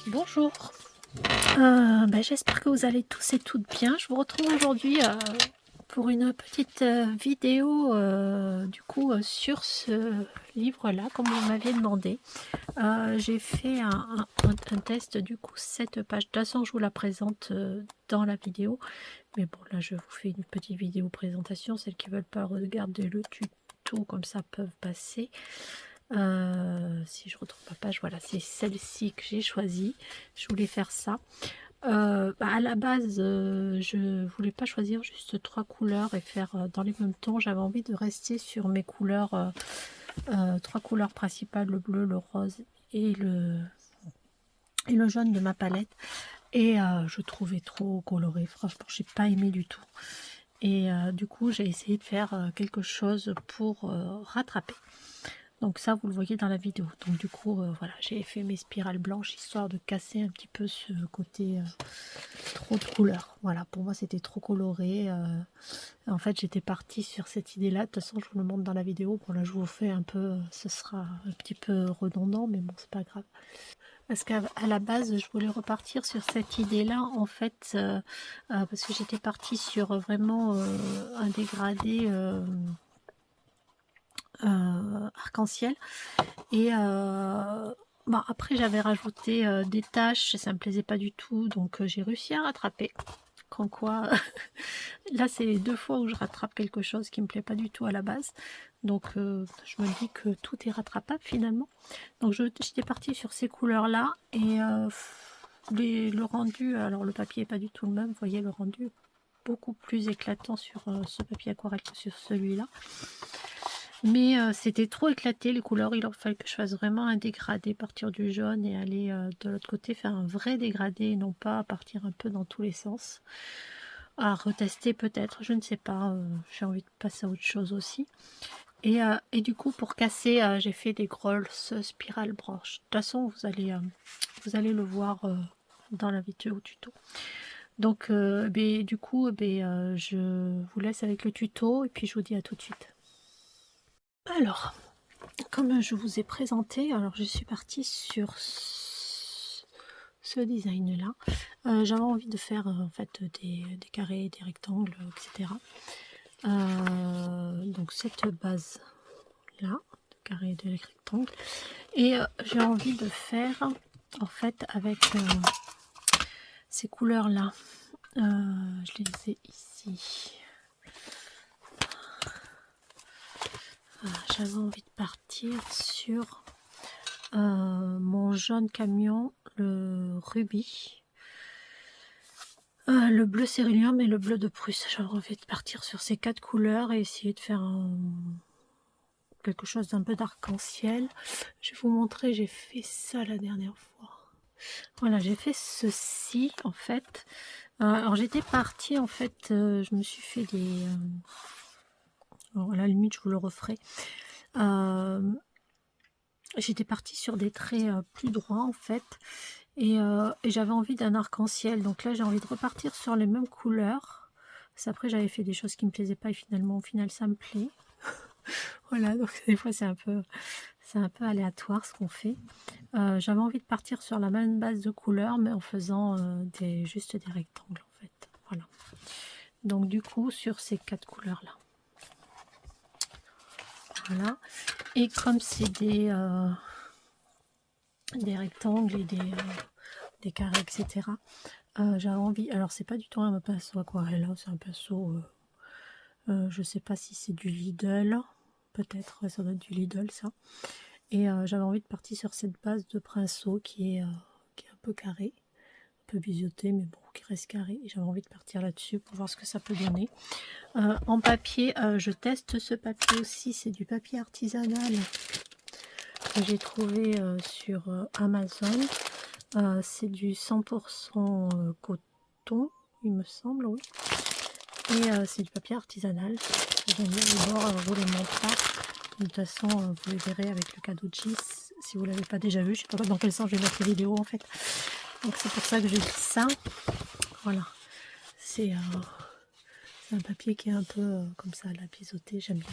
Bonjour, j'espère que vous allez tous et toutes bien. Je vous retrouve aujourd'hui pour une petite vidéo sur ce livre-là, comme vous m'aviez demandé. J'ai fait un test, du coup, cette page. De toute façon, je vous la présente dans la vidéo. Mais bon, là, je vous fais une petite vidéo présentation. Celles qui ne veulent pas regarder le tuto, comme ça, peuvent passer. Si je retrouve ma page, voilà, c'est celle-ci que j'ai choisie. Je voulais faire ça. À la base, je voulais pas choisir juste 3 couleurs et faire dans les mêmes tons. J'avais envie de rester sur mes couleurs, 3 couleurs principales, le bleu, le rose et le jaune de ma palette. Et je trouvais trop coloré. Franchement, j'ai pas aimé du tout. Et du coup, j'ai essayé de faire quelque chose pour rattraper. Donc ça, vous le voyez dans la vidéo. Donc du coup, voilà, j'ai fait mes spirales blanches, histoire de casser un petit peu ce côté trop de couleurs. Voilà, pour moi, c'était trop coloré. En fait, j'étais partie sur cette idée-là. De toute façon, je vous le montre dans la vidéo. Bon, là, je vous fais un peu, ce sera un petit peu redondant, mais bon, c'est pas grave. Parce qu'à la base, je voulais repartir sur cette idée-là, en fait, parce que j'étais partie sur vraiment un dégradé arc-en-ciel. Et après, j'avais rajouté des tâches, ça me plaisait pas du tout, donc j'ai réussi à rattraper. Comme quoi, là, c'est les 2 fois où je rattrape quelque chose qui me plaît pas du tout à la base. Donc, je me dis que tout est rattrapable finalement. Donc, j'étais partie sur ces couleurs-là et le rendu, alors le papier est pas du tout le même, vous voyez, le rendu beaucoup plus éclatant sur ce papier aquarelle que sur celui-là. Mais c'était trop éclaté les couleurs, il aurait fallu que je fasse vraiment un dégradé, partir du jaune et aller de l'autre côté faire un vrai dégradé et non pas partir un peu dans tous les sens. À retester peut-être, je ne sais pas, j'ai envie de passer à autre chose aussi. Et du coup, pour casser, j'ai fait des grosses spirales branches. De toute façon, vous allez le voir dans la vidéo tuto. Donc du coup, je vous laisse avec le tuto et puis je vous dis à tout de suite. Alors, comme je vous ai présenté, alors je suis partie sur ce design là. J'avais envie de faire en fait des carrés, des rectangles, etc. Donc cette base là, de carrés et de rectangles, et j'ai envie de faire en fait avec ces couleurs là. Je les ai ici. J'avais envie de partir sur mon jaune camion, le rubis, le bleu céruleum et le bleu de Prusse. J'avais envie de partir sur ces 4 couleurs et essayer de faire quelque chose d'un peu d'arc-en-ciel. Je vais vous montrer, j'ai fait ça la dernière fois. Voilà, j'ai fait ceci en fait. Alors j'étais partie en fait, je me suis fait des... alors à la limite je vous le referai. J'étais partie sur des traits plus droits en fait. Et j'avais envie d'un arc-en-ciel. Donc là, j'ai envie de repartir sur les mêmes couleurs. Parce qu'après, j'avais fait des choses qui me plaisaient pas et finalement, au final, ça me plaît. Voilà, donc des fois, c'est un peu aléatoire ce qu'on fait. J'avais envie de partir sur la même base de couleurs, mais en faisant juste des rectangles en fait. Voilà. Donc du coup, sur ces 4 couleurs-là. Voilà. Et comme c'est des rectangles et des carrés, etc. J'avais envie, alors c'est pas du tout un pinceau aquarelle, c'est un pinceau, je sais pas si c'est du Lidl, peut-être, ouais, ça doit être du Lidl ça. Et j'avais envie de partir sur cette base de pinceau qui est un peu carré, un peu biseauté, mais bon, qui reste carré. Et j'avais envie de partir là-dessus pour voir ce que ça peut donner. En papier, je teste ce papier aussi, c'est du papier artisanal que j'ai trouvé sur Amazon. C'est du 100% coton, il me semble, oui. Et c'est du papier artisanal. J'aime bien les bords, je vous les montre pas. De toute façon, vous les verrez avec le cadeau de Gis. Si vous ne l'avez pas déjà vu, je ne sais pas dans quel sens je vais mettre les vidéos en fait. Donc c'est pour ça que j'ai dit ça. Voilà. C'est un papier qui est un peu comme ça, la biseauté, j'aime bien.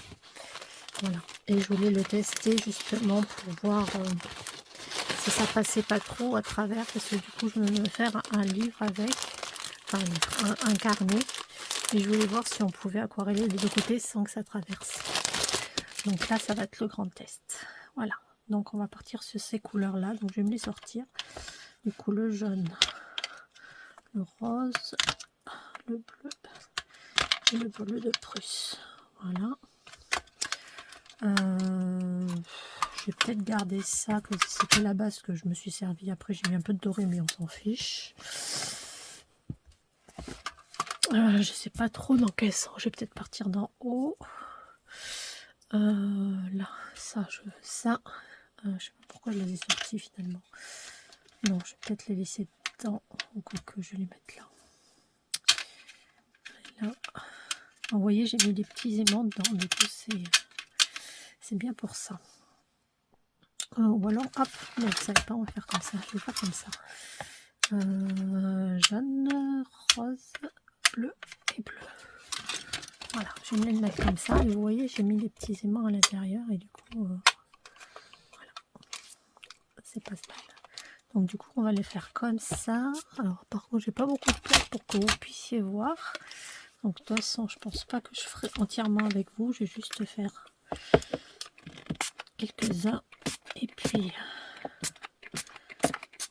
Voilà. Et je voulais le tester justement pour voir si ça passait pas trop à travers, parce que du coup je vais faire un livre avec, enfin un carnet, et je voulais voir si on pouvait aquareller des deux côtés sans que ça traverse. Donc là ça va être le grand test. Voilà, donc on va partir sur ces couleurs là, donc je vais me les sortir. Du coup le jaune, le rose, le bleu et le bleu de Prusse. Voilà. Je vais peut-être garder ça, que c'était la base que je me suis servi. Après j'ai mis un peu de doré, mais on s'en fiche. Je sais pas trop dans quel sens. Je vais peut-être partir d'en haut. Là, ça, je veux ça. Je sais pas pourquoi je les ai sortis finalement. Non, je vais peut-être les laisser dedans, ou que je les mette là. Et là. Vous voyez, j'ai mis des petits aimants dedans, du coup c'est bien pour ça. Ou alors, hop, non, vous savez pas, on va faire comme ça. Je vais faire comme ça. Jaune, rose, bleu et bleu. Voilà, je vais me les mettre comme ça. Et vous voyez, j'ai mis des petits aimants à l'intérieur et du coup, voilà, c'est pas mal. Donc du coup, on va les faire comme ça. Alors par contre, j'ai pas beaucoup de place pour que vous puissiez voir. Donc de toute façon, je pense pas que je ferai entièrement avec vous. Je vais juste faire quelques-uns et puis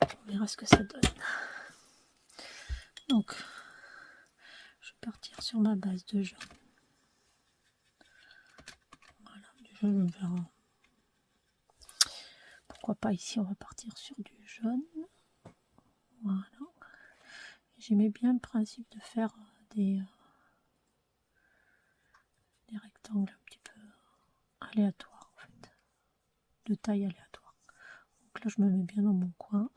on verra ce que ça donne. Donc, je vais partir sur ma base de jaune. Voilà, du jaune, on verra. Pourquoi pas ici, on va partir sur du jaune. Voilà. J'aimais bien le principe de faire des rectangles un petit peu aléatoires, en fait, de taille aléatoire. Donc là, je me mets bien dans mon coin.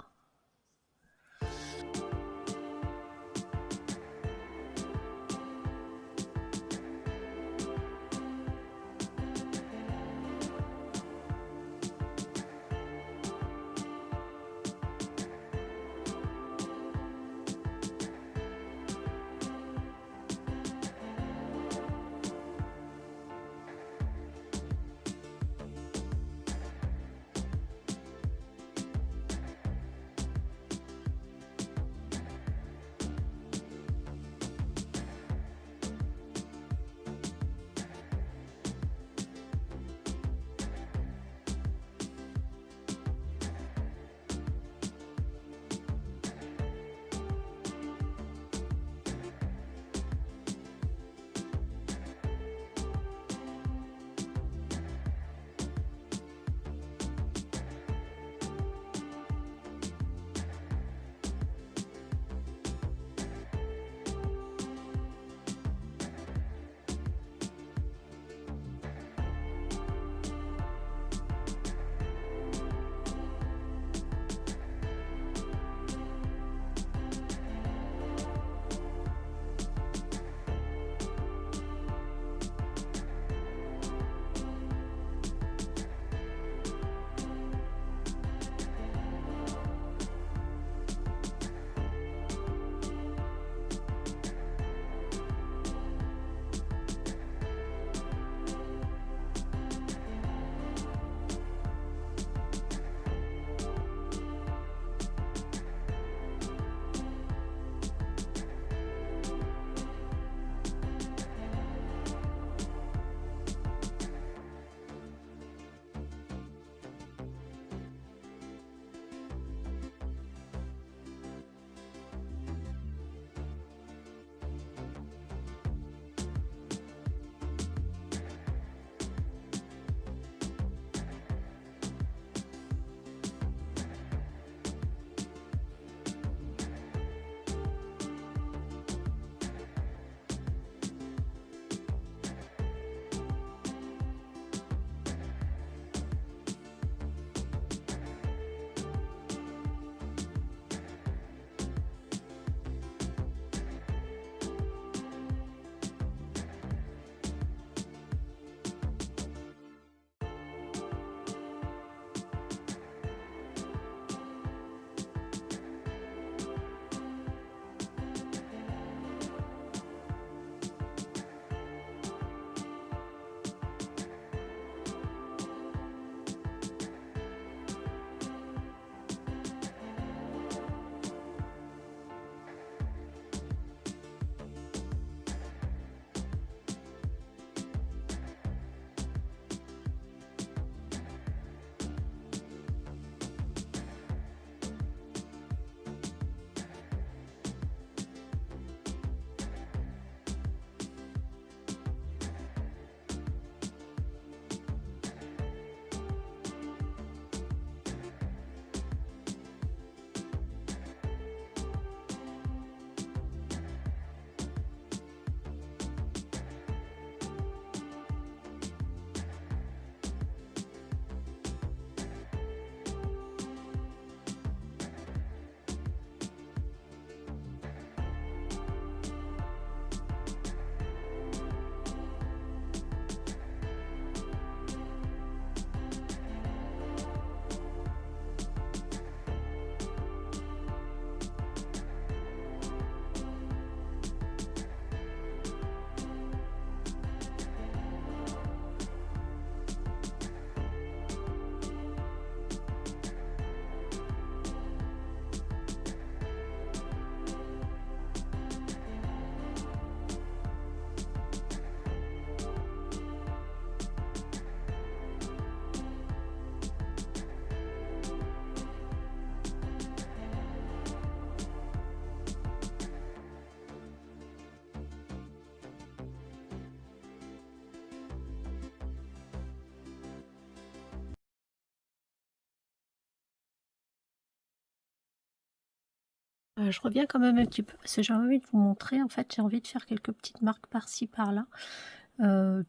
Je reviens quand même un petit peu parce que j'ai envie de vous montrer. En fait, j'ai envie de faire quelques petites marques par-ci par-là.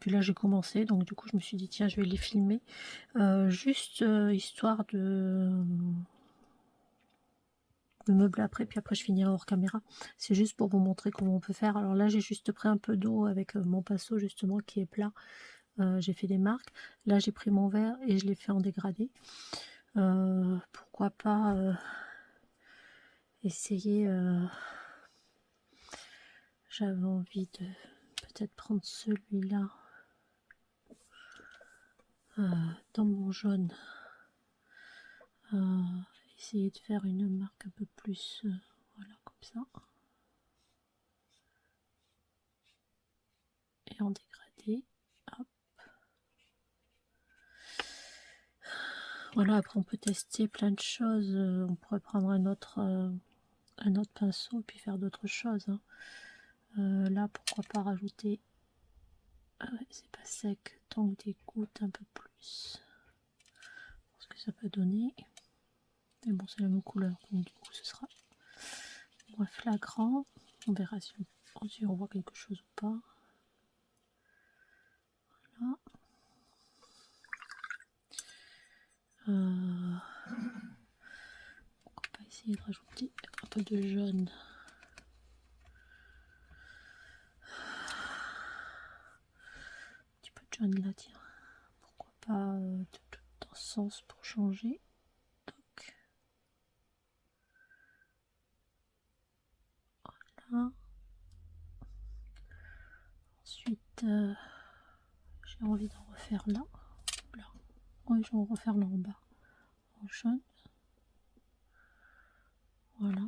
Puis là, j'ai commencé, donc du coup, je me suis dit: «Tiens, je vais les filmer». Juste, histoire de meubler après, puis après je finirai hors caméra. C'est juste pour vous montrer comment on peut faire. Alors là, j'ai juste pris un peu d'eau avec, mon pinceau justement qui est plat. J'ai fait des marques. Là, j'ai pris mon verre et je l'ai fait en dégradé. Pourquoi pas, essayer, j'avais envie de peut-être prendre celui-là, dans mon jaune, essayer de faire une marque un peu plus, voilà, comme ça, et en dégradé. Hop. Voilà, après on peut tester plein de choses. On pourrait prendre un autre pinceau et puis faire d'autres choses, hein. Là, pourquoi pas rajouter, ah ouais, c'est pas sec, tant que des gouttes un peu plus, ce que ça peut donner. Mais bon, c'est la même couleur, donc du coup ce sera moins flagrant. On verra si on voit quelque chose ou pas. Voilà. On va essayer de rajouter un peu de jaune. Un petit peu de jaune là, tiens. Pourquoi pas dans ce sens pour changer. Donc, voilà. Ensuite, j'ai envie d'en refaire là. Là. Oui, je vais en refaire là en bas. En jaune. Voilà.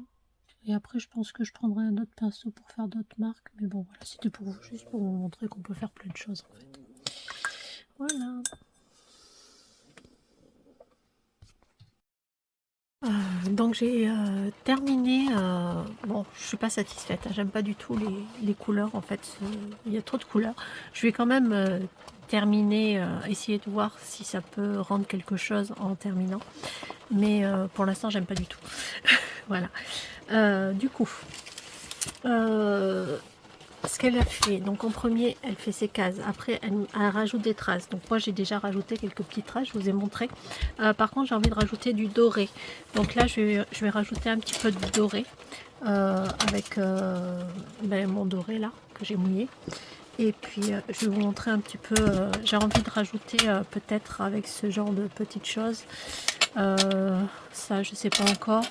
Et après, je pense que je prendrai un autre pinceau pour faire d'autres marques. Mais bon, voilà, c'était pour vous, juste pour vous montrer qu'on peut faire plein de choses en fait. Voilà. Donc j'ai terminé. Bon, je suis pas satisfaite, hein, j'aime pas du tout les couleurs en fait. Il y a trop de couleurs. Je vais quand même terminer, essayer de voir si ça peut rendre quelque chose en terminant. Mais pour l'instant, j'aime pas du tout. Voilà. Du coup, ce qu'elle a fait, donc en premier, elle fait ses cases. Après, elle rajoute des traces. Donc moi, j'ai déjà rajouté quelques petites traces, je vous ai montré. Par contre, j'ai envie de rajouter du doré. Donc là, je vais rajouter un petit peu de doré avec mon doré là, que j'ai mouillé. Et puis, je vais vous montrer un petit peu. J'ai envie de rajouter peut-être avec ce genre de petites choses. Ça, je sais pas encore.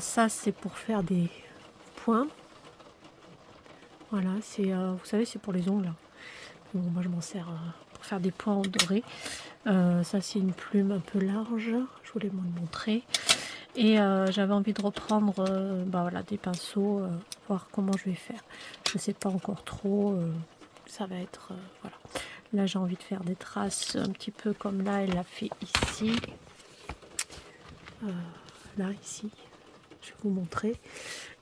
Ça, c'est pour faire des points. Voilà, c'est, vous savez, c'est pour les ongles. Bon, moi, je m'en sers pour faire des points en doré. Ça, c'est une plume un peu large. Je voulais vous le montrer. Et j'avais envie de reprendre voilà, des pinceaux, voir comment je vais faire. Je sais pas encore trop. Ça va être... voilà. Là, j'ai envie de faire des traces un petit peu comme là, elle l'a fait ici. Là, ici. Je vais vous montrer.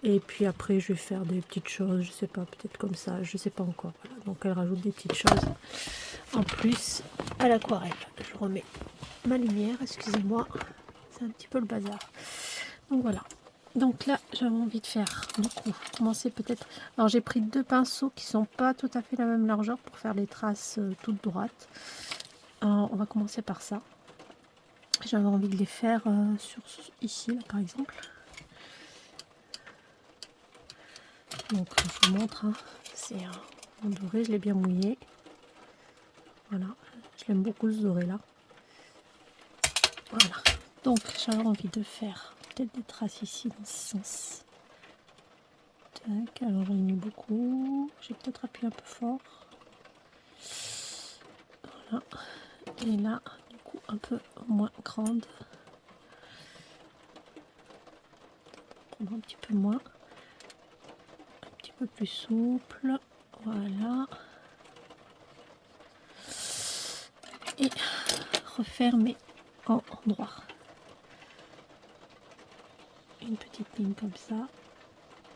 Et puis après, je vais faire des petites choses, je sais pas, peut-être comme ça, je sais pas encore. Voilà. Donc elle rajoute des petites choses en plus à l'aquarelle. Je remets ma lumière, excusez-moi, c'est un petit peu le bazar. Donc voilà. Donc là, j'avais envie de faire, du coup, commencer peut-être... Alors j'ai pris deux pinceaux qui sont pas tout à fait la même largeur pour faire les traces toutes droites. On va commencer par ça. J'avais envie de les faire sur ici, là, par exemple. Donc je vous montre, hein. C'est un doré, je l'ai bien mouillé. Voilà, je l'aime beaucoup ce doré là. Voilà, donc j'avais envie de faire peut-être des traces ici dans ce sens. Tac, alors j'en ai mis beaucoup. J'ai peut-être appuyé un peu fort. Voilà, et là, du coup, un peu moins grande. Prendre un petit peu moins. Un petit peu plus souple. Voilà. Et refermer en droit. Une petite ligne comme ça.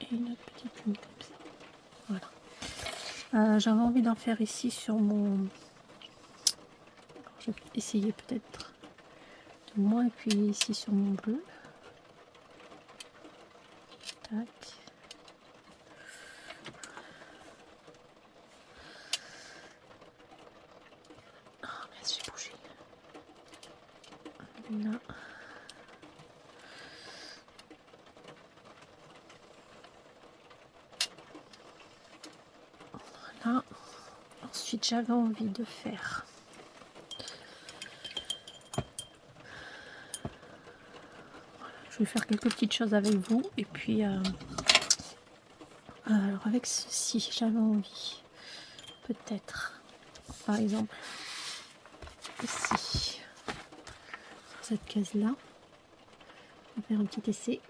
Et une autre petite ligne comme ça. Voilà. J'avais envie d'en faire ici sur mon... Alors, je vais essayer peut-être de moins appuyer ici sur mon bleu. tac. Oh merde, j'ai bougé. Là. Voilà. Ensuite, j'avais envie de faire je vais faire quelques petites choses avec vous et puis alors avec ceci j'avais envie peut-être par exemple ici cette case là on va faire un petit essai.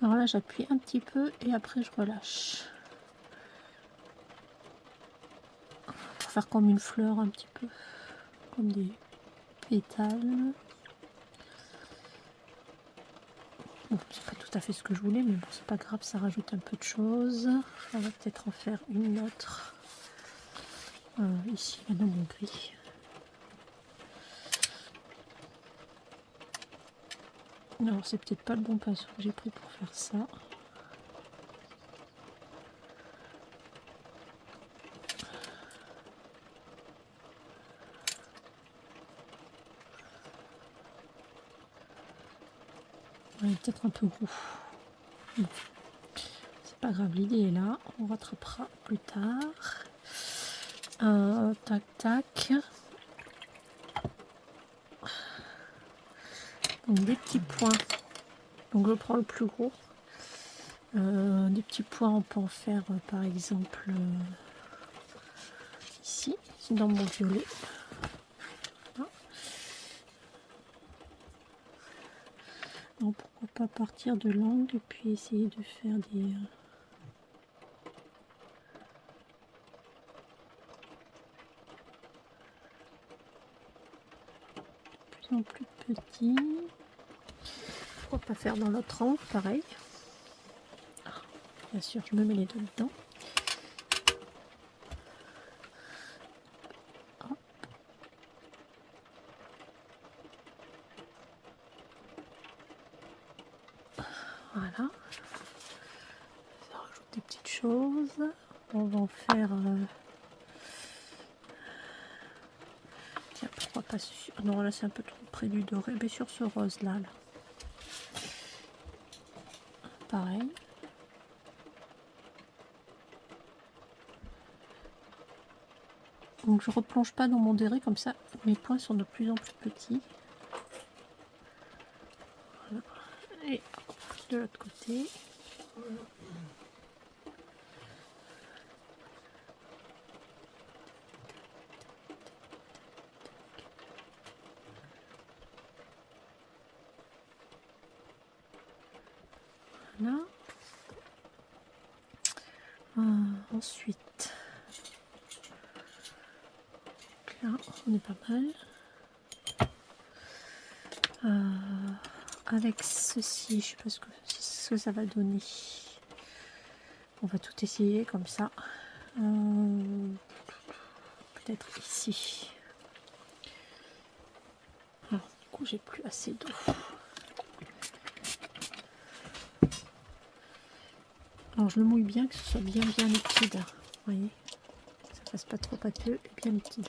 Alors là j'appuie un petit peu et après je relâche pour faire comme une fleur un petit peu comme des pétales. Bon, c'est pas tout à fait ce que je voulais mais bon c'est pas grave, ça rajoute un peu de choses. On va peut-être en faire une autre ici là dans mon gris. Alors c'est peut-être pas le bon pinceau que j'ai pris pour faire ça. Il est peut-être un peu gros. Bon. C'est pas grave, l'idée est là, on rattrapera plus tard. Tac tac. Donc des petits points. Donc je prends le plus gros. Des petits points, on peut en faire par exemple ici, dans mon violet. Voilà. Donc pourquoi pas partir de l'angle et puis essayer de faire des plus en plus petits. Pourquoi pas faire dans l'autre angle pareil. Bien sûr, je me mets les deux dedans. Voilà. Ça rajoute des petites choses. On va en faire. Tiens, pourquoi pas sur. Non, là c'est un peu trop près du doré. Mais sur ce rose là. Pareil. Donc je replonge pas dans mon doré comme ça. Mes points sont de plus en plus petits. Voilà. Et de l'autre côté. Voilà. Ensuite, là on est pas mal. Avec ceci, je sais pas ce que ça va donner. On va tout essayer comme ça. Peut-être ici. Alors, du coup, j'ai plus assez d'eau. Alors, je le mouille bien, que ce soit bien liquide. Vous voyez, ça fasse pas trop pâteux et bien liquide.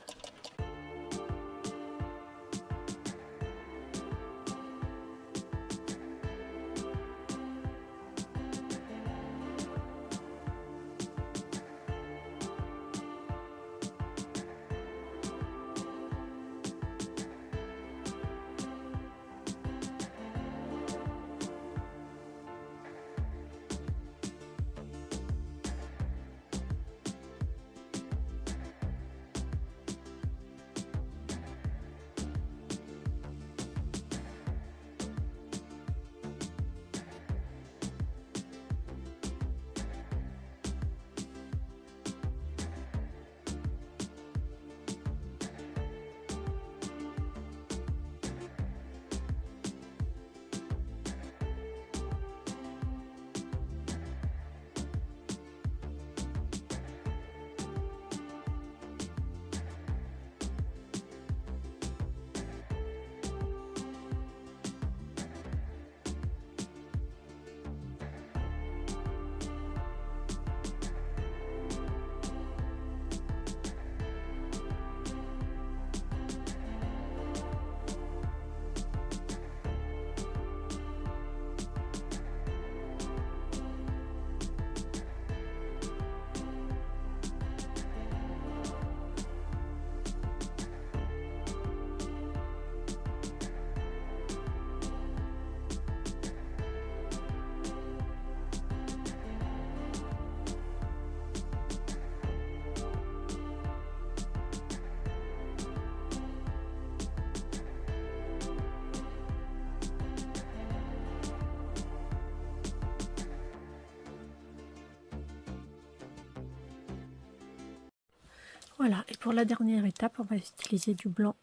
Voilà, et pour la dernière étape, on va utiliser du blanc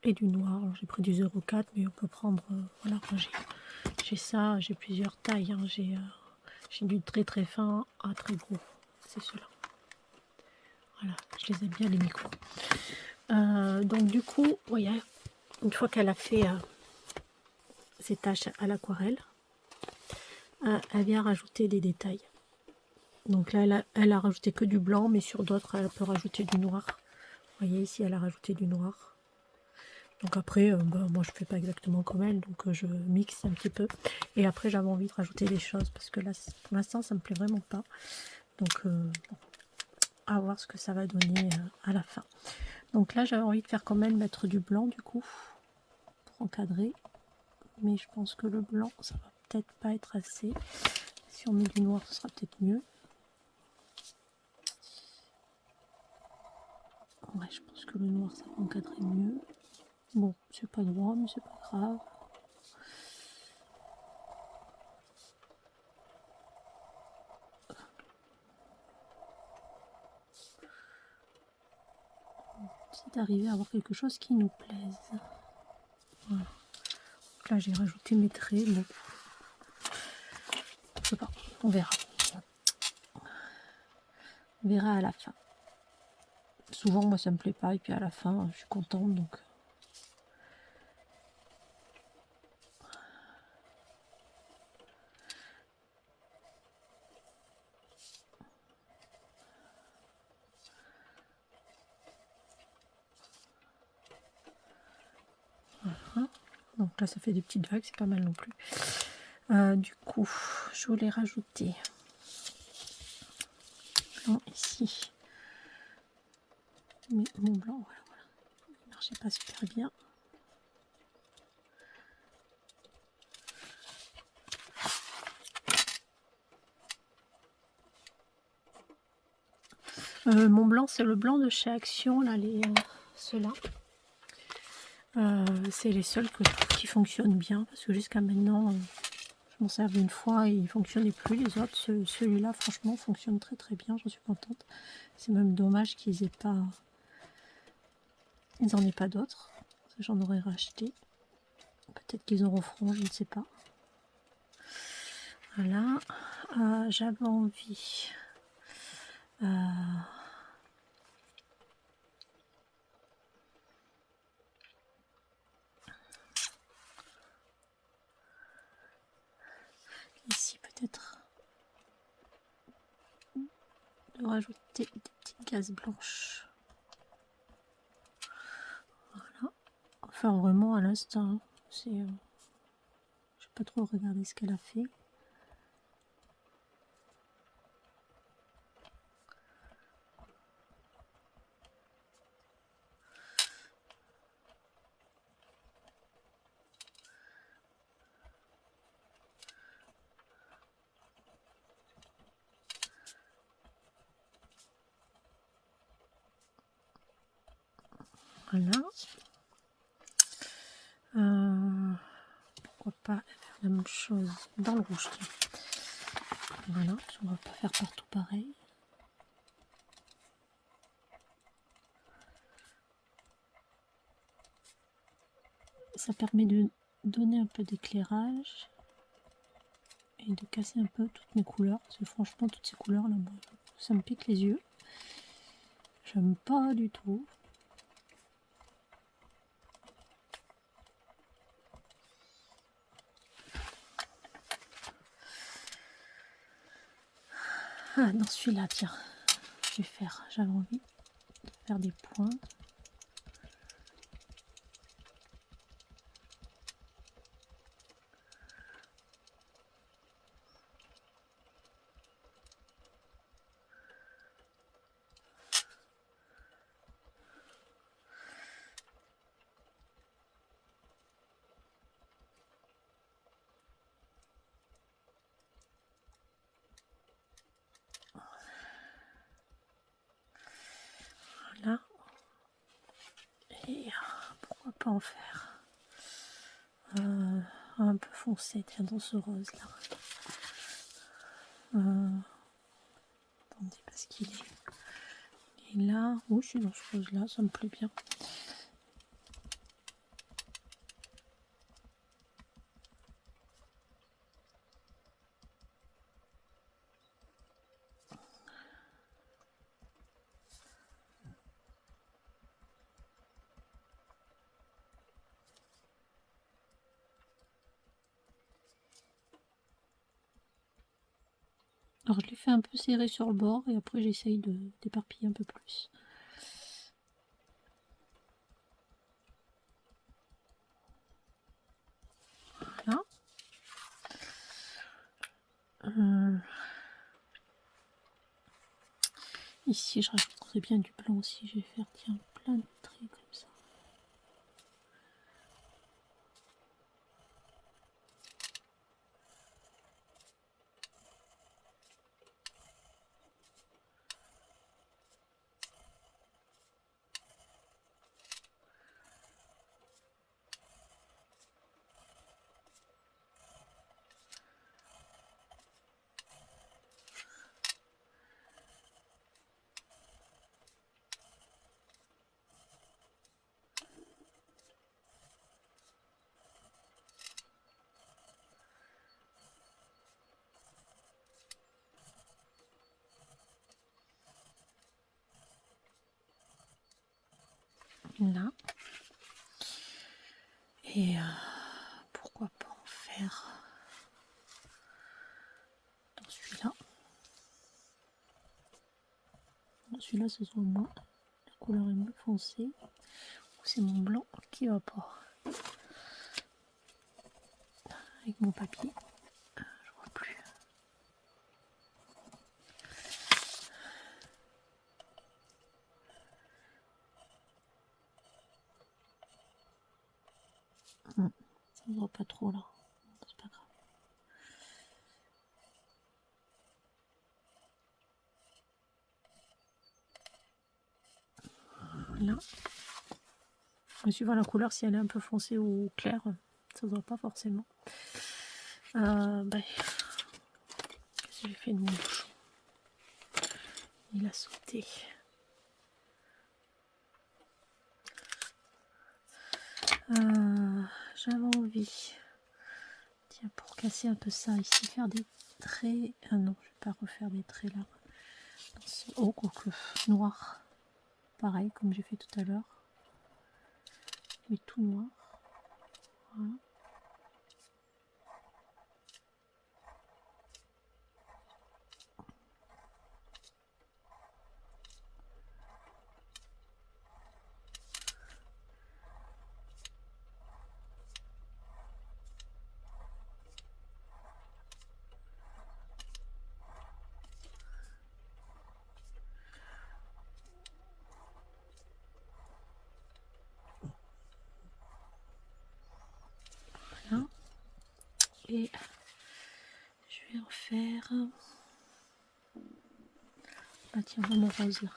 et du noir. J'ai pris du 0,4, mais on peut prendre, voilà, j'ai ça, j'ai plusieurs tailles, hein. J'ai du très très fin à très gros, c'est cela. Voilà, je les aime bien les micros. Donc du coup, vous voyez, une fois qu'elle a fait ses taches à l'aquarelle, elle vient rajouter des détails. Donc là, elle a rajouté que du blanc, mais sur d'autres, elle peut rajouter du noir. Vous voyez, ici, elle a rajouté du noir. Donc après, moi je fais pas exactement comme elle, donc je mixe un petit peu. Et après, j'avais envie de rajouter des choses, parce que là, pour l'instant, ça me plaît vraiment pas. Donc, bon, à voir ce que ça va donner à la fin. Donc là, j'avais envie de faire comme elle, mettre du blanc, du coup, pour encadrer. Mais je pense que le blanc, ça va peut-être pas être assez. Si on met du noir, ce sera peut-être mieux. Ouais, je pense que le noir, ça va encadrer mieux. Bon, c'est pas droit, mais c'est pas grave. C'est d'arriver à avoir quelque chose qui nous plaise. Voilà. Donc là, j'ai rajouté mes traits. Bon, je sais pas, on verra. On verra à la fin. Souvent, moi, ça me plaît pas, et puis à la fin, je suis contente, donc. Voilà. Donc là, ça fait des petites vagues, c'est pas mal non plus. Du coup, je voulais rajouter blanc ici. Mais mon blanc, voilà, il marchait pas super bien. Mon blanc, c'est le blanc de chez Action, là, ceux-là. C'est les seuls que je trouve qui fonctionnent bien, parce que jusqu'à maintenant, je m'en servais une fois et il ne fonctionnait plus. Les autres, celui-là, franchement, fonctionne très très bien, j'en suis contente. C'est même dommage qu'ils aient pas... Ils n'en aient pas d'autres. J'en aurais racheté. Peut-être qu'ils en referont, je ne sais pas. Voilà. J'avais envie... ici, peut-être... de rajouter des petites cases blanches. Voilà. Enfin, vraiment, à l'instant, c'est... je n'ai pas trop regardé ce qu'elle a fait. Voilà. Pourquoi pas faire la même chose dans le rouge. Voilà, on va pas faire partout pareil. Ça permet de donner un peu d'éclairage et de casser un peu toutes mes couleurs. Parce que franchement, toutes ces couleurs là, ça me pique les yeux. J'aime pas du tout. Ah, dans celui-là, tiens, j'avais envie de faire des points. Voilà. Et pourquoi pas en faire un peu foncé, tiens, dans ce rose là. Attendez, parce qu'il est Et là, oui, je suis dans ce rose là, ça me plaît bien. Alors je l'ai fait un peu serré sur le bord et après j'essaye d'éparpiller un peu plus. Voilà. Ici je rajouterai bien du blanc aussi, je vais faire tiens, plein de traits comme ça. Là. Et pourquoi pas en faire dans celui-là. Celui-là, ce soit moins. La couleur est mieux foncée. Ou c'est mon blanc qui va pas. Avec mon papier. Je vois plus. Ça ne voit pas trop là. C'est pas grave. Là. Suivant la couleur, si elle est un peu foncée ou claire, ça ne se voit pas forcément. Qu'est-ce que j'ai fait de mon bouchon? Il a sauté. J'avais envie, tiens, pour casser un peu ça ici, faire des traits. Ah non, je vais pas refaire des traits là. Oh, quoique noir. Pareil, comme j'ai fait tout à l'heure. Mais tout noir. Voilà. Voilà. Et je vais en faire. Ah tiens, mon rose là.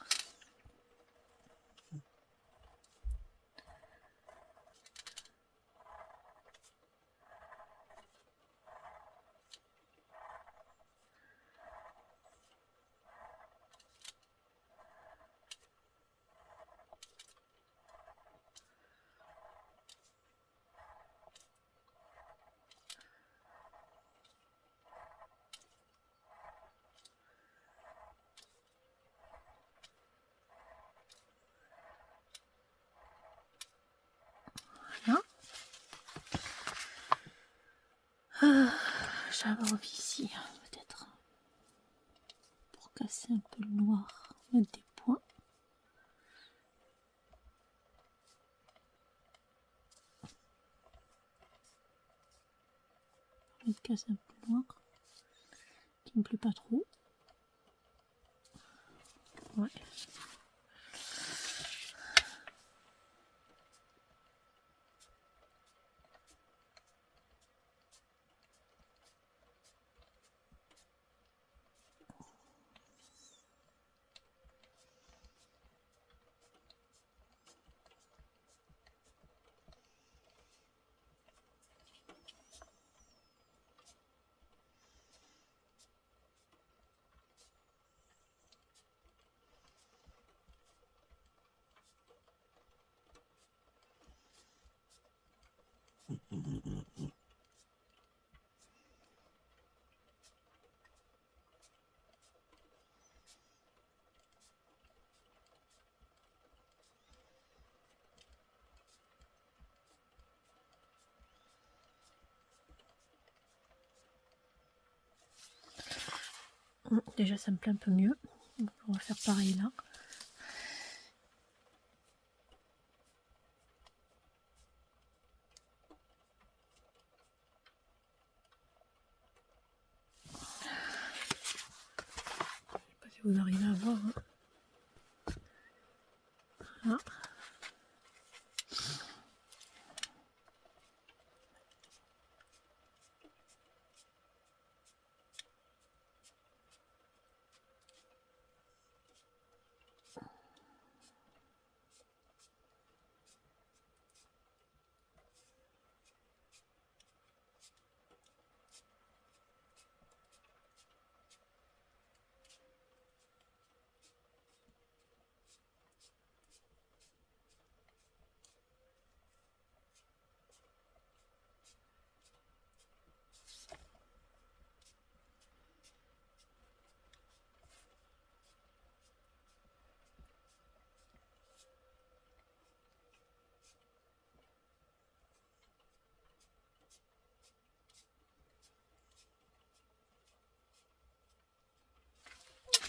Voilà. J'avais envie ici, peut-être, pour casser un peu le noir, mettre des points. Je vais casser un peu le noir, qui me plaît pas trop. Ouais. Déjà ça me plaît un peu mieux. On va faire pareil là. Je sais pas si vous arrivez à voir. Hein.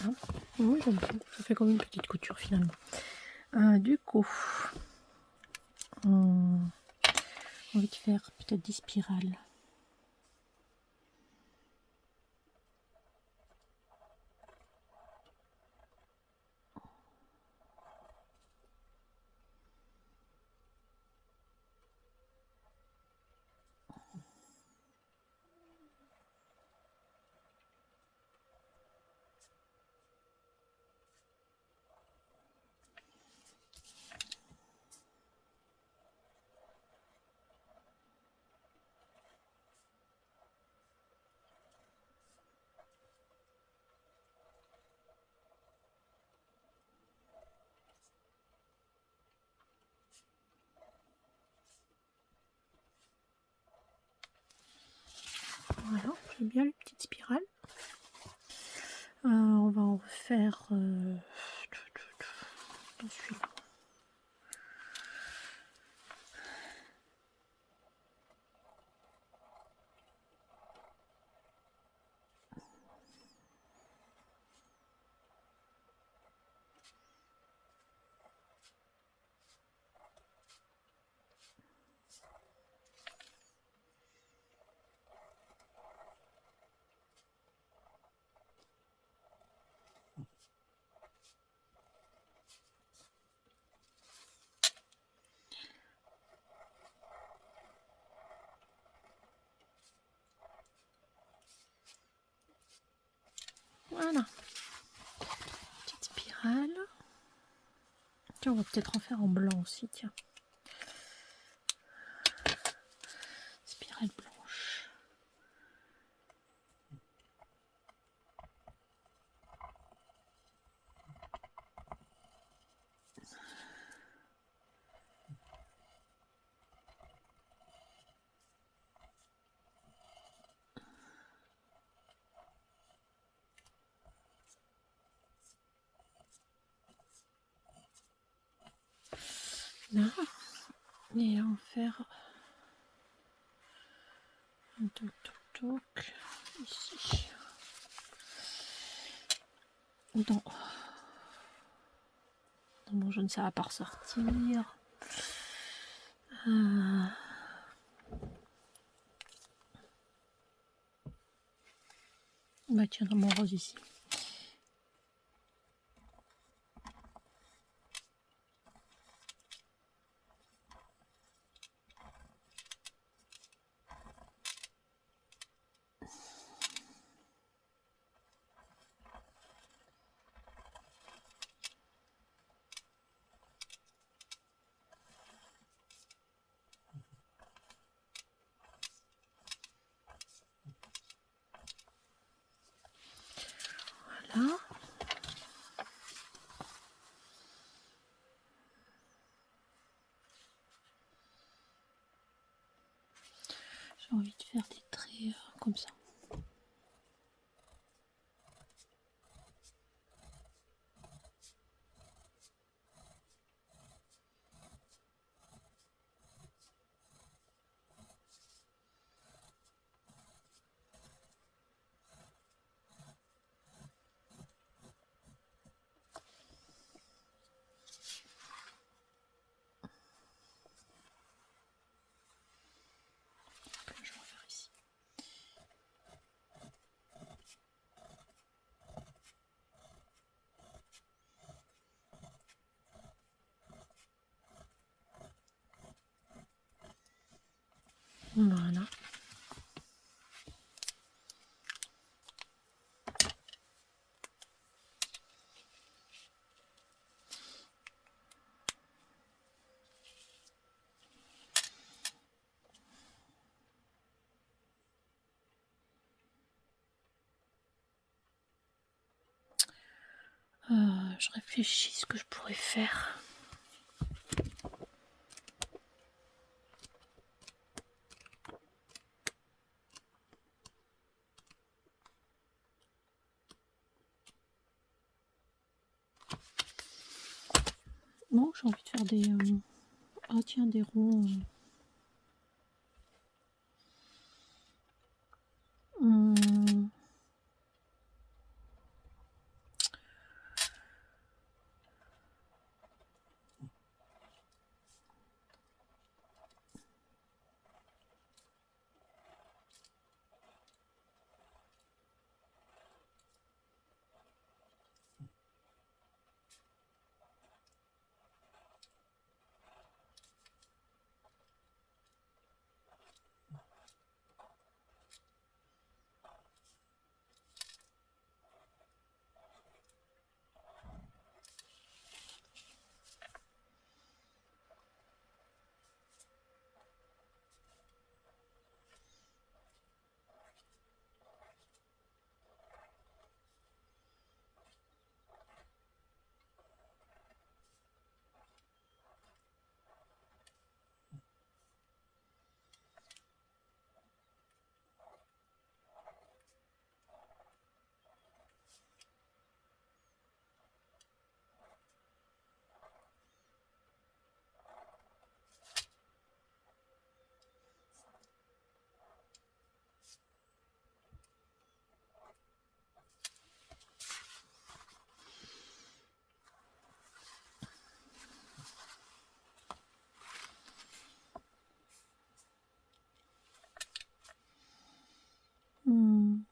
Hein. Oui, ça fait comme une petite couture finalement. Du coup, on va envie de faire peut-être des spirales. Voilà, j'aime bien les petites spirales. On va en refaire dans celui-là. Voilà, petite spirale. Tiens, on va peut-être en faire en blanc aussi, tiens. Spirale blanche. Là, et on va faire un toc ici. Non. Mon jaune ça va pas ressortir. Bah tiens, dans mon rose ici. Voilà. Je réfléchis ce que je pourrais faire. Bon, j'ai envie de faire des... Ah tiens, des ronds. Hum, hum.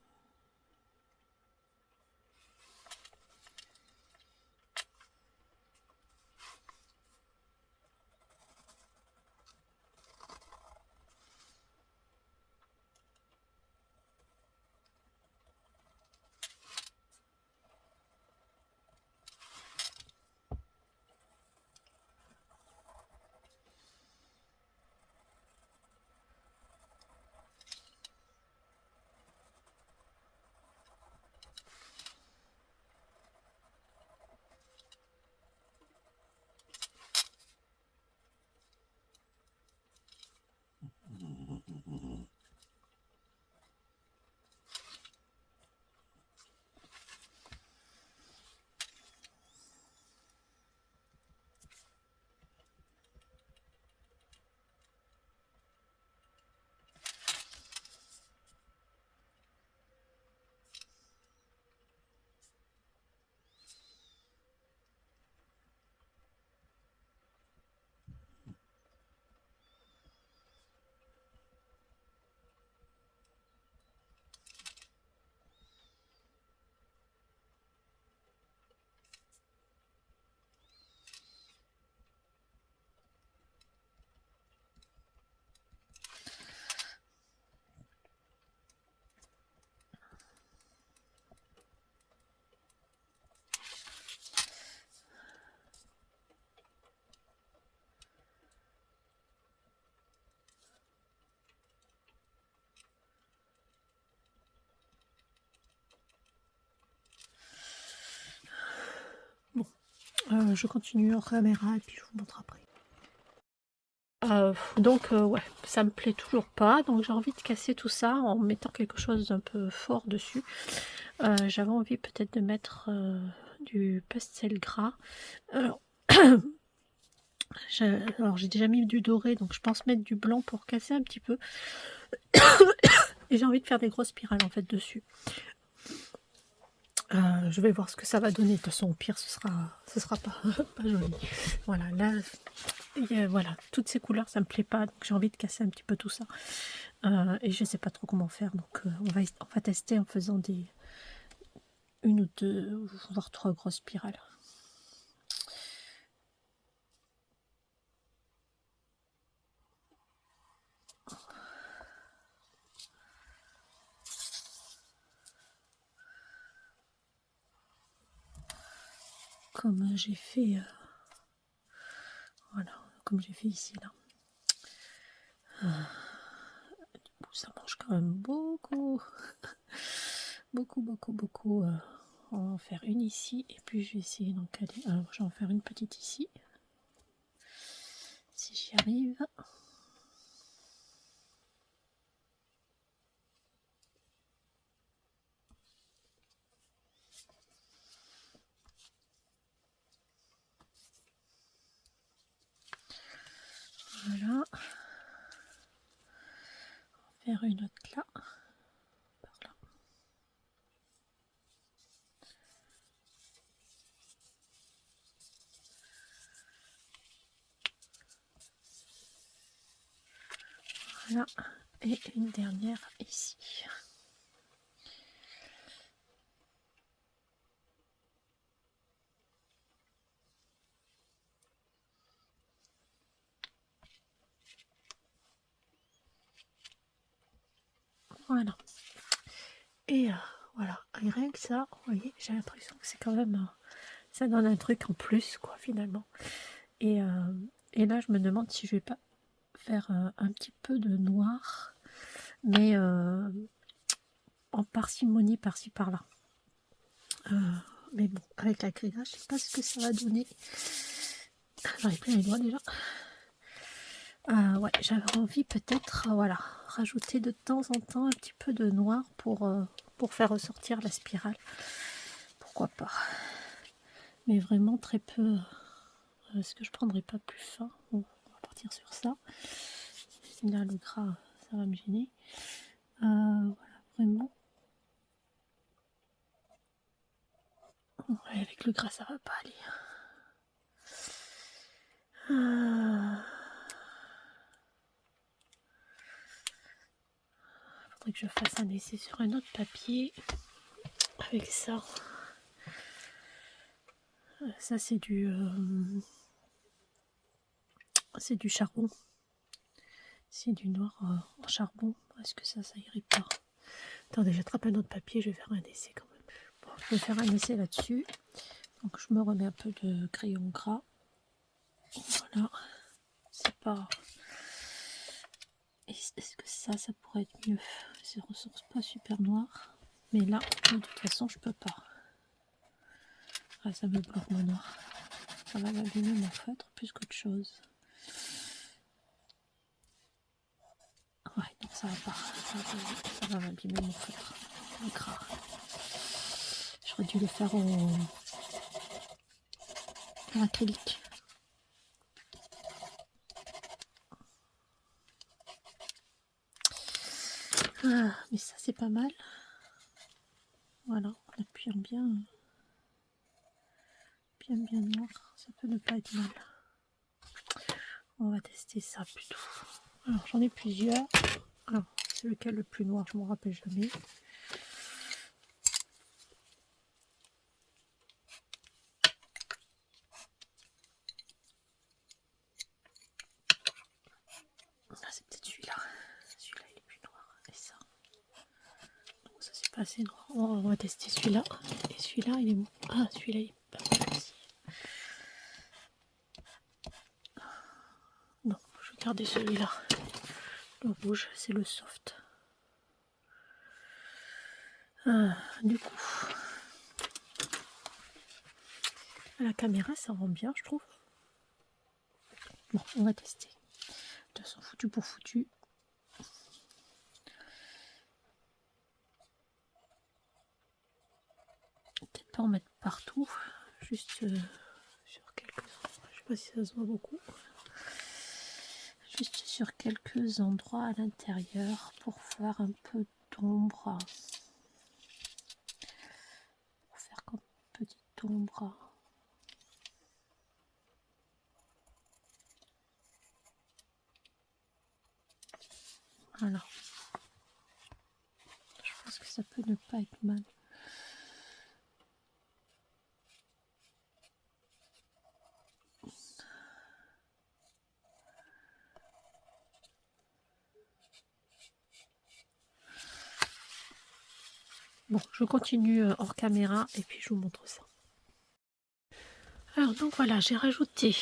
Bon, je continue en caméra et puis je vous montre après. Donc ouais, ça me plaît toujours pas, donc j'ai envie de casser tout ça en mettant quelque chose d'un peu fort dessus. J'avais envie peut-être de mettre du pastel gras. Alors, j'ai déjà mis du doré, donc je pense mettre du blanc pour casser un petit peu. Et j'ai envie de faire des grosses spirales en fait dessus. Je vais voir ce que ça va donner. De toute façon, au pire, ce sera pas, pas joli. Voilà, là, voilà, toutes ces couleurs, ça me plaît pas, donc j'ai envie de casser un petit peu tout ça. Et je sais pas trop comment faire, donc on va tester en faisant une ou deux, voire trois grosses spirales. Comme j'ai fait, voilà, comme j'ai fait ici là. Ça mange quand même beaucoup, beaucoup. on va en faire une ici et puis je vais essayer d'en caler. Alors je vais en faire une petite ici. Si j'y arrive. Voilà. Faire une autre là. Par là. Voilà. Et une dernière ici. Voilà. Et voilà. Et rien que ça, vous voyez, j'ai l'impression que c'est quand même... ça donne un truc en plus, quoi, finalement. Et là, je me demande si je vais pas faire un petit peu de noir, mais en parcimonie par-ci par-là. Mais bon, avec la grillage, je sais pas ce que ça va donner. J'arrive plein les doigts déjà. Ouais, j'avais envie peut-être, voilà, rajouter de temps en temps un petit peu de noir pour faire ressortir la spirale. Pourquoi pas. Mais vraiment très peu. Est-ce que je prendrais pas plus fin? Bon, on va partir sur ça. Là, le gras, ça va me gêner. Voilà, vraiment. Ouais, avec le gras, ça va pas aller. Faudrait que je fasse un essai sur un autre papier. Avec ça. Ça, c'est du charbon. C'est du noir en charbon. Est-ce que ça irait pas? Attendez, j'attrape un autre papier, je vais faire un essai quand même. Bon, je vais faire un essai là-dessus. Donc je me remets un peu de crayon gras. Voilà. C'est pas... Est-ce que ça pourrait être mieux? Ces ressources pas super noires. Mais là, de toute façon, je peux pas. Ah, ça me bloque mon noir. Ça va m'abîmer mon feutre plus qu'autre chose. Ouais, non, ça va pas. Ça va m'abîmer mon feutre. Le gras. J'aurais dû le faire en acrylique. Ah, mais ça, c'est pas mal. Voilà, en appuyant bien noir, ça peut ne pas être mal. On va tester ça plutôt. Alors, j'en ai plusieurs. Alors, c'est lequel le plus noir, je m'en rappelle jamais. Ah, c'est peut-être celui-là. Celui-là, il est plus noir. Et ça. Donc, ça, c'est pas assez noir. On va tester celui-là. Et celui-là, il est bon. Ah, celui-là, il est pas mal aussi. Non, je vais garder celui-là. Le rouge, c'est le soft. Du coup, à la caméra, ça rend bien, je trouve. Bon, on va tester. De toute façon, foutu pour foutu. Peut-être pas en mettre partout, juste sur quelques endroits. Je sais pas si ça se voit beaucoup. Juste sur quelques endroits à l'intérieur pour faire un peu d'ombre. Pour faire comme petite ombre. Voilà. Je pense que ça peut ne pas être mal. Bon, je continue hors caméra et puis je vous montre ça. Alors donc voilà, j'ai rajouté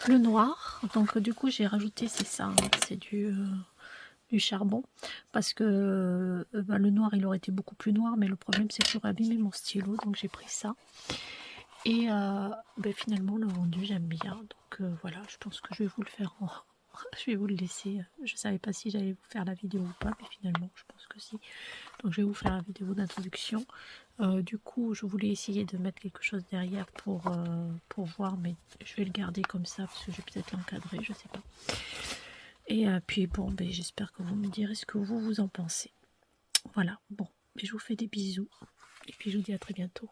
le noir. Donc du coup j'ai rajouté, c'est ça, hein, c'est du du charbon, parce que bah, le noir il aurait été beaucoup plus noir, mais le problème c'est que j'aurais abîmé mon stylo, donc j'ai pris ça. Et bah, finalement le rendu j'aime bien, donc voilà, je pense que je vais vous le faire en... je vais vous le laisser. Je savais pas si j'allais vous faire la vidéo ou pas, mais finalement je pense que si. Donc je vais vous faire la vidéo d'introduction. Du coup je voulais essayer de mettre quelque chose derrière pour voir, mais je vais le garder comme ça parce que je vais peut-être l'encadrer, je sais pas. Et puis bon, ben, j'espère que vous me direz ce que vous en pensez. Voilà, bon, mais je vous fais des bisous et puis je vous dis à très bientôt.